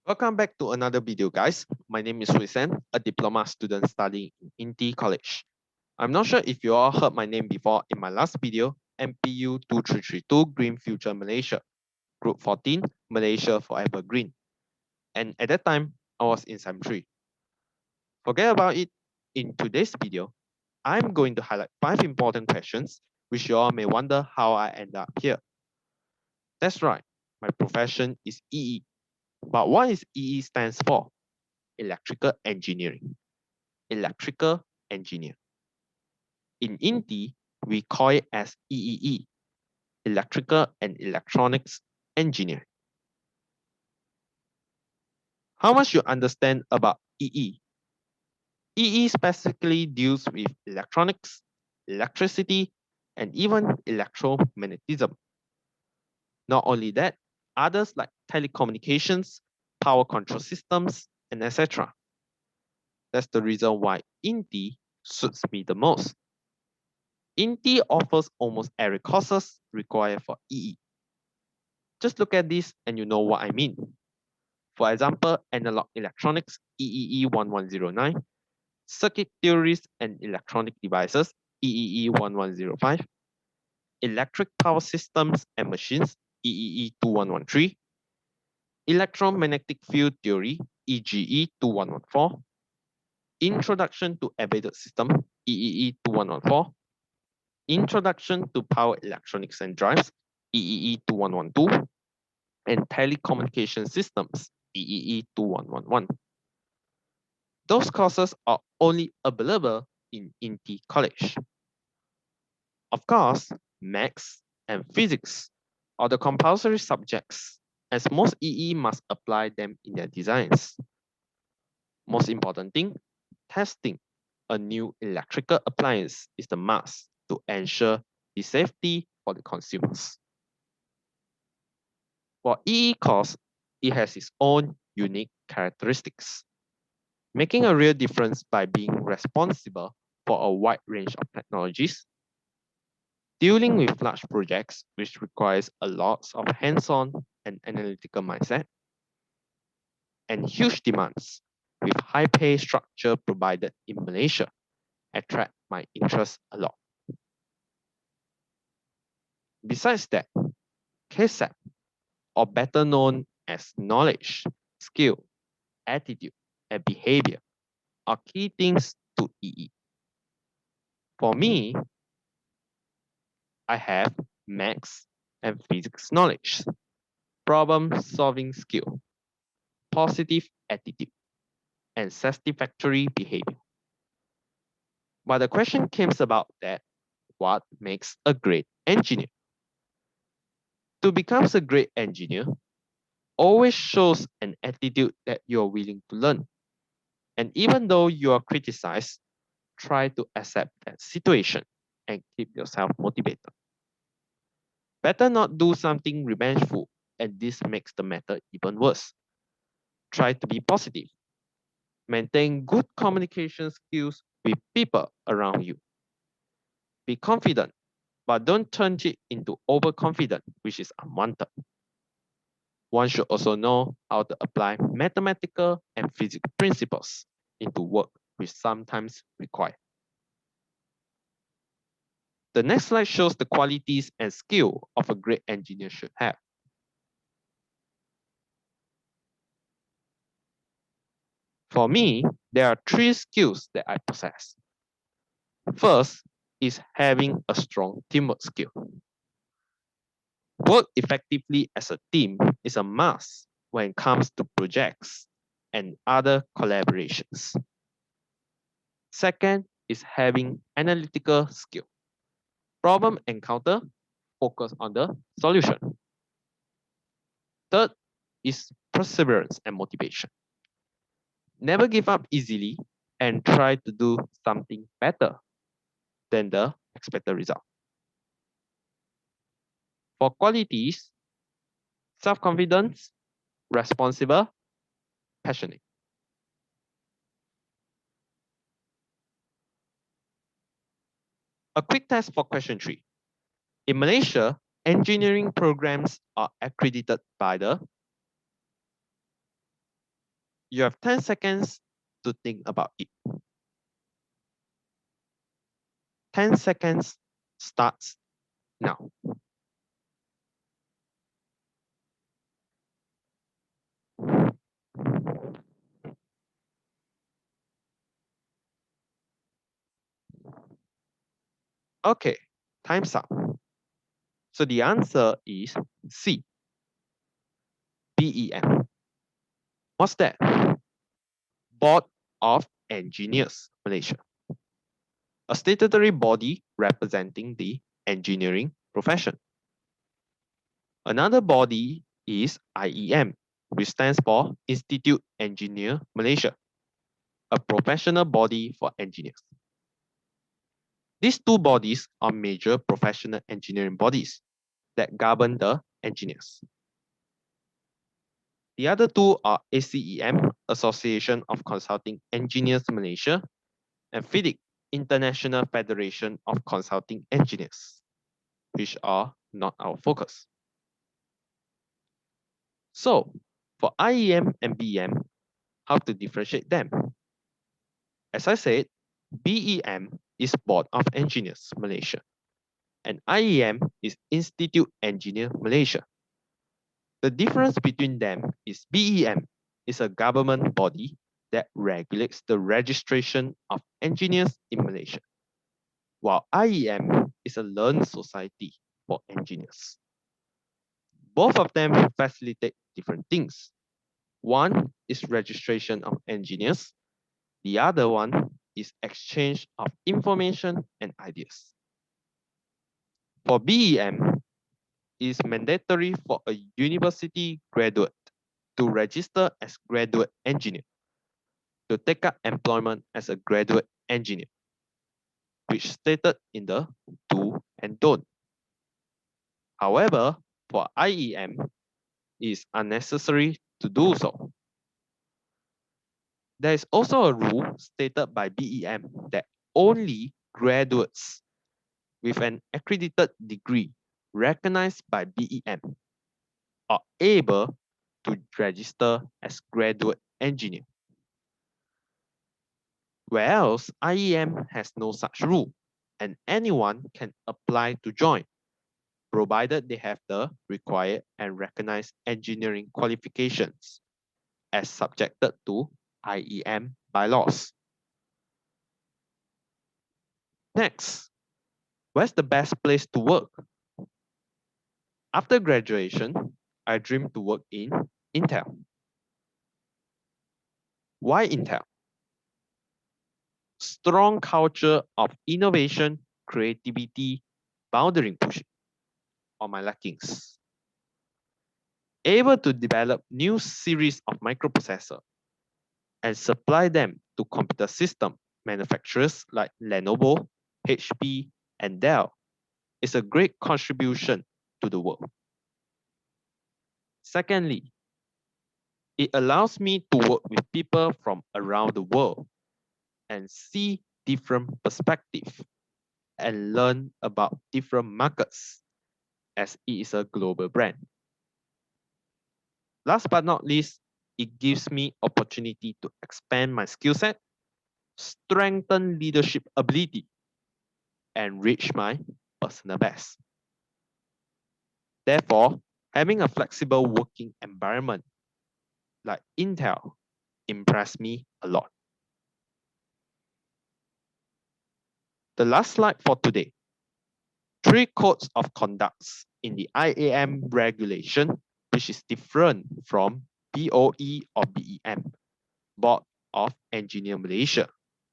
Welcome back to another video, guys. My name is Huisen, a diploma student studying in INTI College. I'm not sure if you all heard my name before in my last video, MPU 2332 Green Future Malaysia, Group 14, Malaysia Forever Green. And at that time, I was in SEM 3. Forget about it. In today's video, I'm going to highlight 5 important questions which you all may wonder how I end up here. That's right, my profession is EE. But what is EE stands for? Electrical engineering. Electrical engineer. In INTI, we call it as EEE, Electrical and Electronics Engineer. How much you understand about EE? EE specifically deals with electronics, electricity, and even electromagnetism. Not only that, others like telecommunications, power control systems, and etc. That's the reason why INTI suits me the most. INTI offers almost every courses required for EE. Just look at this and you know what I mean. For example, analog electronics EEE1109, circuit theories and electronic devices EEE1105, electric power systems and machines EEE2113, electromagnetic field theory EGE2114, introduction to embedded system EEE2114, introduction to power electronics and drives EEE2112, and telecommunication systems EEE2111. Those courses are only available in INTI College. Of course, maths and physics are the compulsory subjects, as most EE must apply them in their designs. Most important thing, testing a new electrical appliance is the must to ensure the safety for the consumers. For EE course, it has its own unique characteristics, making a real difference by being responsible for a wide range of technologies, dealing with large projects which requires a lot of hands-on and analytical mindset, and huge demands with high pay structure provided in Malaysia attract my interest a lot. Besides that, KSAP, or better known as knowledge, skill, attitude, and behavior, are key things to EE. For me, I have maths and physics knowledge, problem-solving skill, positive attitude, and satisfactory behavior. But the question came about that what makes a great engineer? To become a great engineer, always shows an attitude that you're willing to learn. And even though you are criticized, try to accept that situation and keep yourself motivated. Better not do something revengeful, and this makes the matter even worse. Try to be positive. Maintain good communication skills with people around you. Be confident, but don't turn it into overconfident, which is unwanted. One should also know how to apply mathematical and physics principles into work, which sometimes require. The next slide shows the qualities and skill of a great engineer should have. For me, there are 3 skills that I possess. First is having a strong teamwork skill. Work effectively as a team is a must when it comes to projects and other collaborations. Second is having analytical skill. Problem encounter, focus on the solution. Third is perseverance and motivation. Never give up easily and try to do something better than the expected result. For qualities, self-confidence, responsible, passionate. A quick test for question 3. In Malaysia, engineering programs are accredited by the You have 10 seconds to think about it. 10 seconds starts now. Okay, time's up. So the answer is C, BEM. What's that? Board of Engineers Malaysia, a statutory body representing the engineering profession. Another body is IEM, which stands for Institute Engineer Malaysia, a professional body for engineers. These two bodies are major professional engineering bodies that govern the engineers. The other two are ACEM, Association of Consulting Engineers Malaysia, and FIDIC, International Federation of Consulting Engineers, which are not our focus. So, for IEM and BEM, how to differentiate them? As I said, BEM is Board of Engineers Malaysia, and IEM is Institute Engineer Malaysia. The difference between them is BEM is a government body that regulates the registration of engineers in Malaysia, while IEM is a learned society for engineers. Both of them facilitate different things. One is registration of engineers. The other one is exchange of information and ideas. For BEM, it is mandatory for a university graduate to register as graduate engineer, to take up employment as a graduate engineer, which stated in the do and don't. However, for IEM, it is unnecessary to do so. There is also a rule stated by BEM that only graduates with an accredited degree recognized by BEM are able to register as graduate engineer. Whereas IEM has no such rule, and anyone can apply to join, provided they have the required and recognized engineering qualifications as subjected to IEM bylaws. Next, where's the best place to work? After graduation, I dream to work in Intel. Why Intel? Strong culture of innovation, creativity, boundary pushing are my lackings. Able to develop new series of microprocessor and supply them to computer system manufacturers like Lenovo, HP, and Dell is a great contribution to the world. Secondly, it allows me to work with people from around the world and see different perspectives and learn about different markets as it is a global brand. Last but not least, it gives me opportunity to expand my skill set, strengthen leadership ability, and reach my personal best. Therefore, having a flexible working environment like Intel impressed me a lot. The last slide for today. 3 codes of conducts in the IAM regulation, which is different from BOE or BEM, Board of Engineer Malaysia,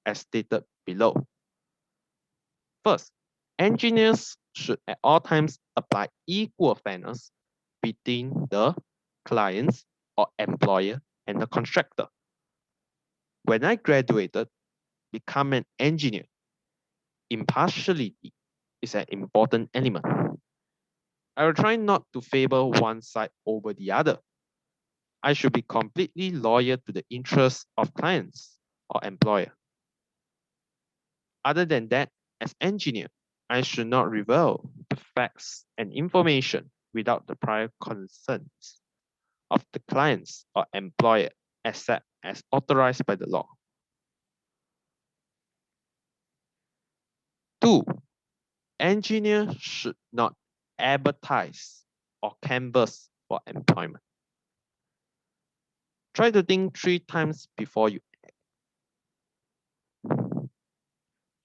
as stated below. First, engineers should at all times apply equal fairness between the clients or employer and the contractor. When I graduated, become an engineer, impartiality is an important element. I will try not to favor one side over the other. I should be completely loyal to the interests of clients or employer. Other than that, as engineer, I should not reveal the facts and information without the prior consents of the clients or employer, except as authorized by the law. 2. Engineers should not advertise or canvass for employment. Try to think 3 times before you act.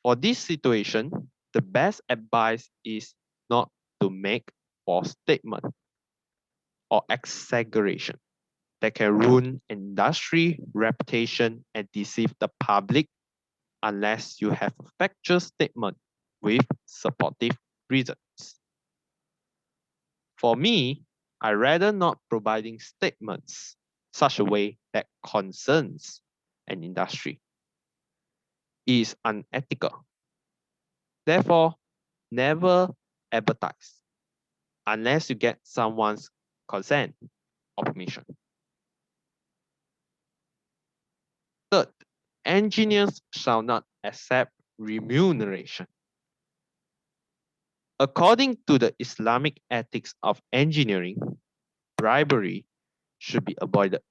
For this situation, the best advice is not to make false statement or exaggeration that can ruin industry reputation and deceive the public unless you have a factual statement with supportive reasons. For me, I rather not providing statements such a way that concerns an industry is unethical. Therefore, never advertise unless you get someone's consent or permission. Third, engineers shall not accept remuneration. According to the Islamic ethics of engineering, bribery should be avoided.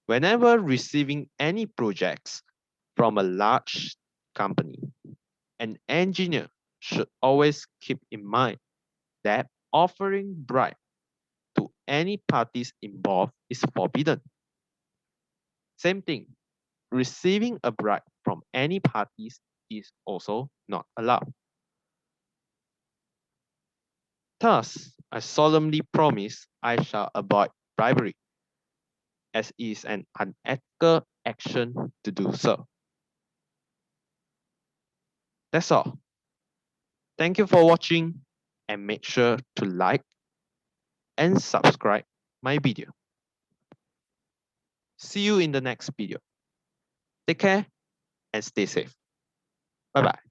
Whenever receiving any projects from a large company, an engineer should always keep in mind that offering bribe to any parties involved is forbidden. Same thing, receiving a bribe from any parties is also not allowed. Thus, I solemnly promise I shall avoid bribery, as it is an unethical action to do so. That's all. Thank you for watching and make sure to like and subscribe my video. See you in the next video. Take care and stay safe. Bye bye.